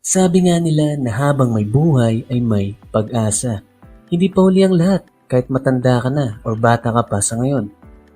Sabi nga nila na habang may buhay ay may pag-asa. Hindi pa huli ang lahat, kahit matanda ka na o bata ka pa sa ngayon.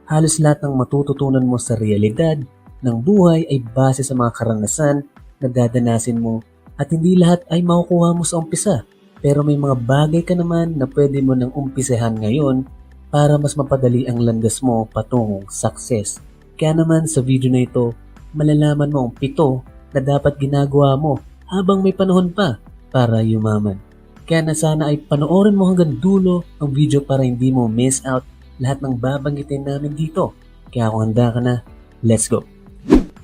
Halos lahat ng matututunan mo sa realidad ng buhay ay base sa mga karanasan na dadanasin mo at hindi lahat ay makukuha mo sa umpisa. Pero may mga bagay ka naman na pwede mo nang umpisahan ngayon para mas mapadali ang landas mo patungong success. Kaya naman sa video na ito, malalaman mo ang 7 na dapat ginagawa mo habang may panahon pa para yumaman. Kaya na sana ay panoorin mo hanggang dulo ang video para hindi mo miss out lahat ng babanggitin namin dito. Kaya kung handa ka na, let's go!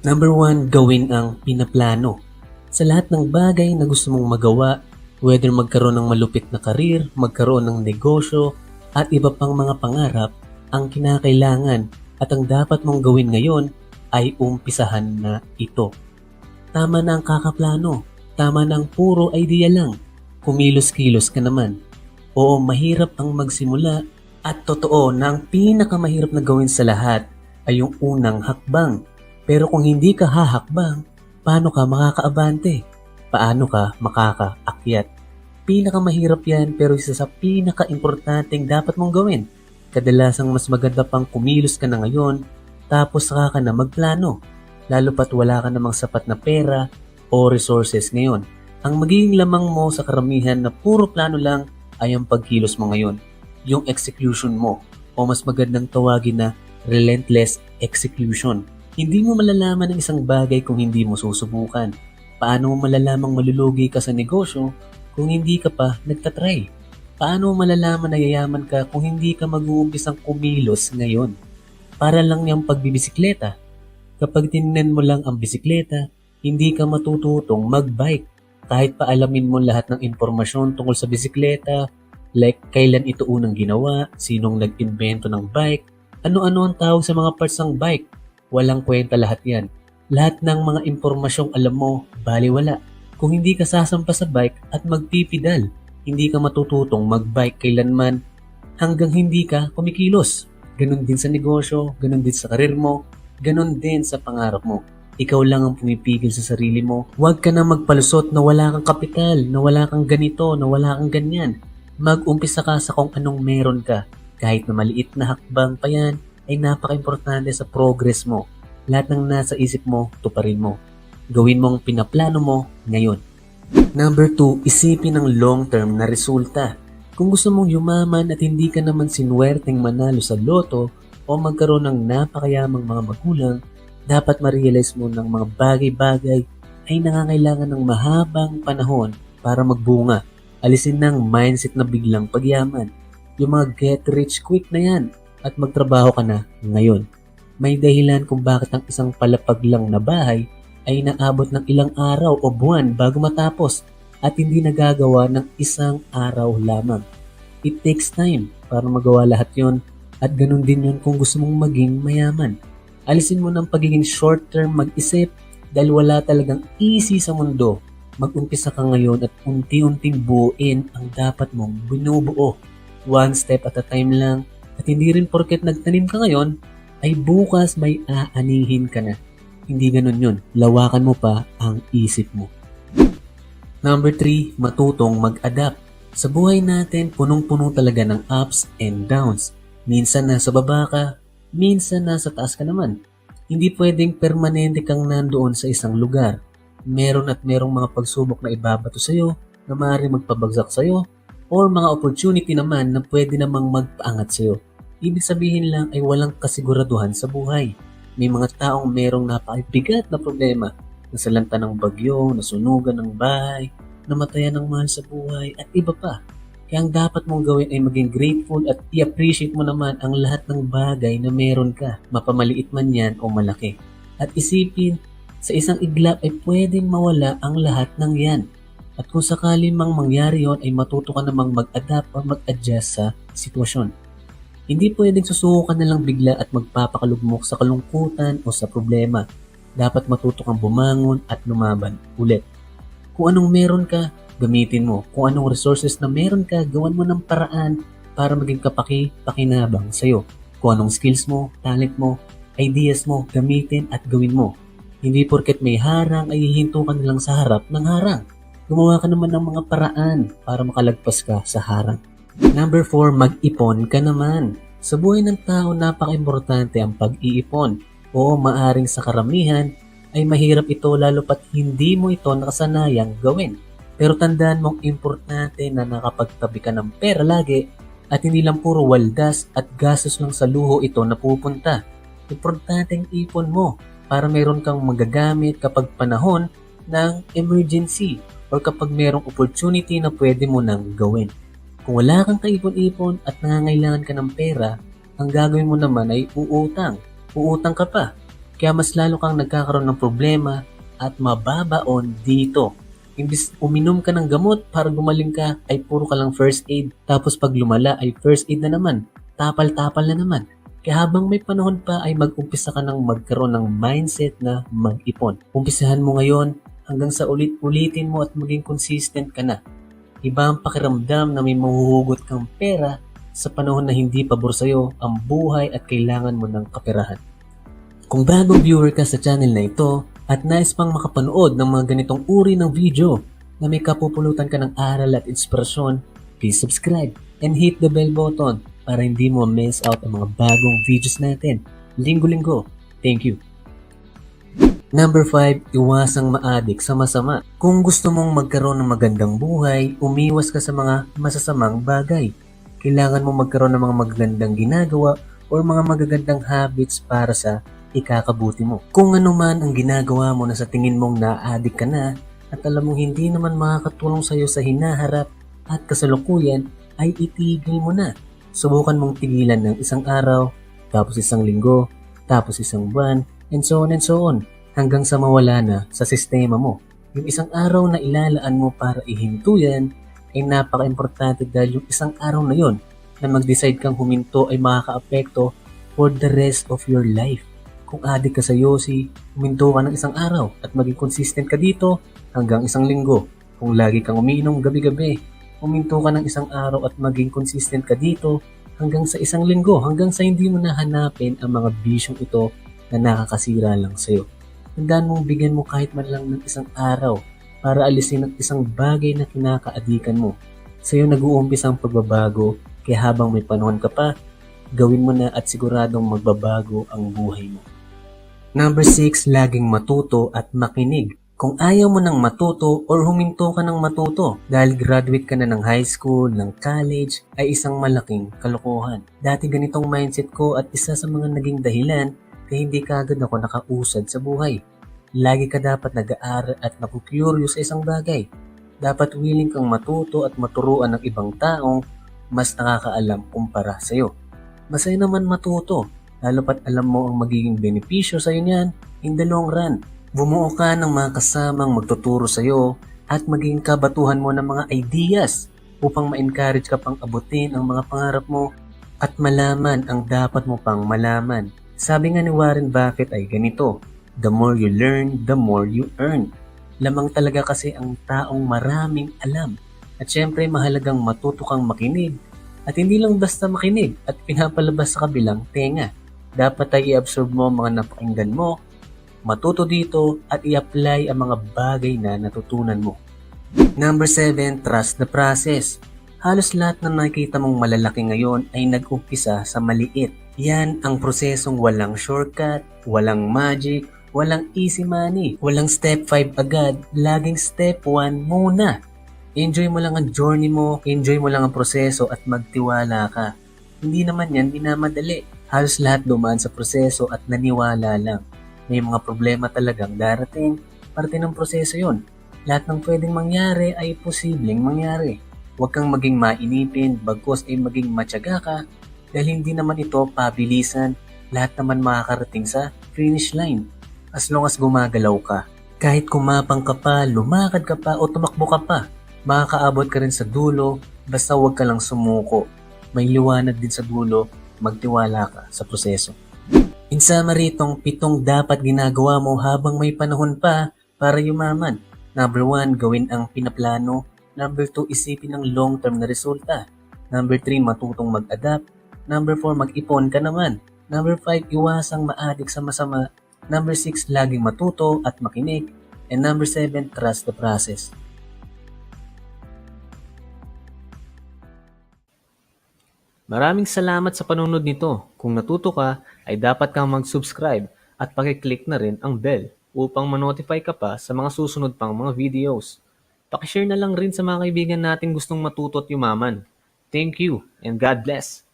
Number 1, gawin ang pinaplano. Sa lahat ng bagay na gusto mong magawa, whether magkaroon ng malupit na karir, magkaroon ng negosyo, at iba pang mga pangarap, ang kinakailangan at ang dapat mong gawin ngayon ay umpisahan na ito. Tama na ang kakaplano, tama na ang puro idea lang, kumilos-kilos ka naman. Oo, mahirap ang magsimula at totoo na ang pinakamahirap na gawin sa lahat ay yung unang hakbang. Pero kung hindi ka hahakbang, paano ka makakaabante? Paano ka makakaakyat? Pinakamahirap yan pero isa sa pinaka-importanteng dapat mong gawin. Kadalasang mas maganda pang kumilos ka na ngayon tapos saka ka na magplano. Lalo pat wala ka namang sapat na pera o resources ngayon. Ang magiging lamang mo sa karamihan na puro plano lang ay ang pagkilos mo ngayon. Yung execution mo o mas magandang tawagin na relentless execution. Hindi mo malalaman ang isang bagay kung hindi mo susubukan. Paano mo malalamang malulugi ka sa negosyo kung hindi ka pa nagtatry? Paano mo malalaman na yayaman ka kung hindi ka mag-uumpisang kumilos ngayon? Para lang yung pagbibisikleta. Kapag tinignan mo lang ang bisikleta, hindi ka matututong mag-bike. Kahit pa alamin mo lahat ng impormasyon tungkol sa bisikleta, like kailan ito unang ginawa, sinong nag-invento ng bike, ano-ano ang tawag sa mga parts ng bike. Walang kwenta lahat yan. Lahat ng mga impormasyong alam mo, baliwala. Kung hindi ka sasampa sa bike at magpipidal, hindi ka matututong mag-bike kailanman hanggang hindi ka kumikilos. Ganon din sa negosyo, ganon din sa karir mo, ganon din sa pangarap mo. Ikaw lang ang pumipigil sa sarili mo. Huwag ka na magpalusot na wala kang kapital, na wala kang ganito, na wala kang ganyan. Mag-umpisa ka sa kung anong meron ka. Kahit na maliit na hakbang pa yan, ay napaka-importante sa progress mo. Lahat ng nasa isip mo, tuparin mo. Gawin mo ang pinaplano mo ngayon. Number 2, isipin ang long-term na resulta. Kung gusto mong yumaman at hindi ka naman sinuwerteng manalo sa loto o magkaroon ng napakayamang mga magulang, dapat ma-realize mo ng mga bagay-bagay ay nangangailangan ng mahabang panahon para magbunga. Alisin ng mindset na biglang pagyaman. Yung mga get rich quick na yan at magtrabaho ka na ngayon. May dahilan kung bakit ang isang palapag lang na bahay ay naabot ng ilang araw o buwan bago matapos at hindi nagagawa ng isang araw lamang. It takes time para magawa lahat yon at ganun din yun kung gusto mong maging mayaman. Alisin mo ng pagiging short-term mag-isip dahil wala talagang easy sa mundo. Mag-umpisa ka ngayon at unti-unting buuin ang dapat mong binubuo. One step at a time lang at hindi rin porket nagtanim ka ngayon ay bukas may aanihin ka na. Hindi ganun yun. Lawakan mo pa ang isip mo. Number 3, matutong mag-adapt. Sa buhay natin, punong-puno talaga ng ups and downs. Minsan nasa baba ka, minsan nasa taas ka naman. Hindi pwedeng permanente kang nandoon sa isang lugar. Meron at merong mga pagsubok na ibabato sa'yo na maaaring magpabagsak sa'yo or mga opportunity naman na pwede namang magpaangat sa'yo. Ibig sabihin lang ay walang kasiguraduhan sa buhay. May mga taong merong napakabigat na problema, nasalanta ng bagyo, nasunugan ng bahay, namatayan ng mahal sa buhay at iba pa. Kaya ang dapat mong gawin ay maging grateful at i-appreciate mo naman ang lahat ng bagay na meron ka, mapamaliit man yan o malaki. At isipin, sa isang iglap ay pwedeng mawala ang lahat ng yan. At kung sakali mang mangyari yon ay matuto ka namang mag-adapt o mag-adjust sa sitwasyon. Hindi pwedeng susuko ka na lang bigla at magpapakalugmok sa kalungkutan o sa problema. Dapat matuto kang bumangon at lumaban ulit. Kung anong meron ka, gamitin mo. Kung anong resources na meron ka, gawan mo ng paraan para maging kapaki-pakinabang sa'yo. Kung anong skills mo, talent mo, ideas mo, gamitin at gawin mo. Hindi porket may harang ay hihinto ka nilang sa harap ng harang. Gumawa ka naman ng mga paraan para makalagpas ka sa harang. Number 4, mag-ipon ka naman. Sa buhay ng tao, napaka-importante ang pag-iipon. Oo, maaring sa karamihan ay mahirap ito lalo pat hindi mo ito nakasanayang gawin. Pero tandaan mong importante na nakapagtabi ka ng pera lagi at hindi lang puro waldas at gastos lang sa luho ito napupunta. Importanteng ipon mo para meron kang magagamit kapag panahon ng emergency or kapag merong opportunity na pwede mo nang gawin. Kung wala kang kaipon-ipon at nangangailangan ka ng pera, ang gagawin mo naman ay uutang. Uutang ka pa. Kaya mas lalo kang nagkakaroon ng problema at mababaon dito. Imbis uminom ka ng gamot para gumaling ka, ay puro ka lang first aid. Tapos pag lumala ay first aid na naman. Tapal-tapal na naman. Kaya habang may panahon pa ay mag-umpisa ka ng magkaroon ng mindset na mag-ipon. Umpisahan mo ngayon hanggang sa ulit-ulitin mo at maging consistent ka na. Iba ang pakiramdam na may mahuhugot kang pera sa panahon na hindi pabor sa'yo ang buhay at kailangan mo ng kaperahan. Kung bagong viewer ka sa channel na ito at nais pang makapanood ng mga ganitong uri ng video na may kapupulutan ka ng aral at inspirasyon, please subscribe and hit the bell button para hindi mo miss out ang mga bagong videos natin linggo-linggo. Thank you. Number 5, iwasang maadik sa masama. Kung gusto mong magkaroon ng magandang buhay, umiwas ka sa mga masasamang bagay. Kailangan mo magkaroon ng mga magagandang ginagawa o mga magagandang habits para sa ikakabuti mo. Kung ano man ang ginagawa mo na sa tingin mong na-addict ka na at alam mong hindi naman makakatulong sa iyo sa hinaharap at kasalukuyan, ay itigil mo na. Subukan mong tigilan ng isang araw, tapos isang linggo, tapos isang buwan, and so on, hanggang sa mawala na sa sistema mo. Yung isang araw na ilalaan mo para ihinto yan ay napaka-importante dahil yung isang araw na yon na mag-decide kang huminto ay makaka-apekto for the rest of your life. Kung adik ka sa yosi, huminto ka ng isang araw at maging consistent ka dito hanggang isang linggo. Kung lagi kang umiinom gabi-gabi, huminto ka ng isang araw at maging consistent ka dito hanggang sa isang linggo, hanggang sa hindi mo nahanapin ang mga bisyong ito na nakakasira lang sa'yo. Tandaan mong bigyan mo kahit man lang ng isang araw para alisin ang isang bagay na kinakaadikan mo. Sa'yo nag-uumpisa ang pagbabago, kaya habang may panahon ka pa, gawin mo na at siguradong magbabago ang buhay mo. Number 6, laging matuto at makinig. Kung ayaw mo nang matuto or huminto ka ng matuto dahil graduate ka na ng high school, ng college, ay isang malaking kalokohan. Dati ganitong mindset ko at isa sa mga naging dahilan kaya hindi kaagad ako nakausad sa buhay. Lagi ka dapat nag-aaral at naku-curious sa isang bagay. Dapat willing kang matuto at maturuan ng ibang taong mas nakakaalam kumpara sa'yo. Masaya naman matuto, lalo pat alam mo ang magiging benepisyo sa'yo niyan in the long run. Bumuo ka ng mga kasamang magtuturo sa'yo at maging kabatuhan mo ng mga ideas upang ma-encourage ka pang abutin ang mga pangarap mo at malaman ang dapat mo pang malaman. Sabi nga ni Warren Buffett ay ganito, the more you learn, the more you earn. Lamang talaga kasi ang taong maraming alam. At syempre mahalagang matuto kang makinig. At hindi lang basta makinig at pinapalabas sa kabilang tenga. Dapat ay i-absorb mo ang mga napakinggan mo, matuto dito at i-apply ang mga bagay na natutunan mo. Number 7, trust the process. Halos lahat na nakikita mong malalaki ngayon ay nag-umpisa sa maliit. Yan ang prosesong walang shortcut, walang magic, walang easy money, walang step 5 agad, laging step 1 muna. Enjoy mo lang ang journey mo, enjoy mo lang ang proseso at magtiwala ka. Hindi naman yan minamadali. Halos lahat dumaan sa proseso at naniwala lang. May mga problema talagang darating, parte ng proseso yon. Lahat ng pwedeng mangyari ay posibleng mangyari. Huwag kang maging mainipin, bagkus ay maging matyaga ka dahil hindi naman ito pabilisan. Lahat naman makakarating sa finish line as long as gumagalaw ka. Kahit kumapang ka pa, lumakad ka pa o tumakbo ka pa, makakaabot ka rin sa dulo basta huwag ka lang sumuko. May liwanag din sa dulo, magtiwala ka sa proseso. In summary, itong 7 dapat ginagawa mo habang may panahon pa para yumaman. Number 1, gawin ang pinaplano. Number 2, isipin ang long-term na resulta. Number 3, matutong mag-adapt. Number 4, mag-ipon ka naman. Number 5, iwasang maadik sa masama. Number 6, laging matuto at makinig. And number 7, trust the process. Maraming salamat sa panunod nito. Kung natuto ka, ay dapat kang mag-subscribe at pakiclick na rin ang bell upang manotify ka pa sa mga susunod pang mga videos. Pakishare na lang rin sa mga kaibigan natin gustong matuto at yumaman. Thank you and God bless!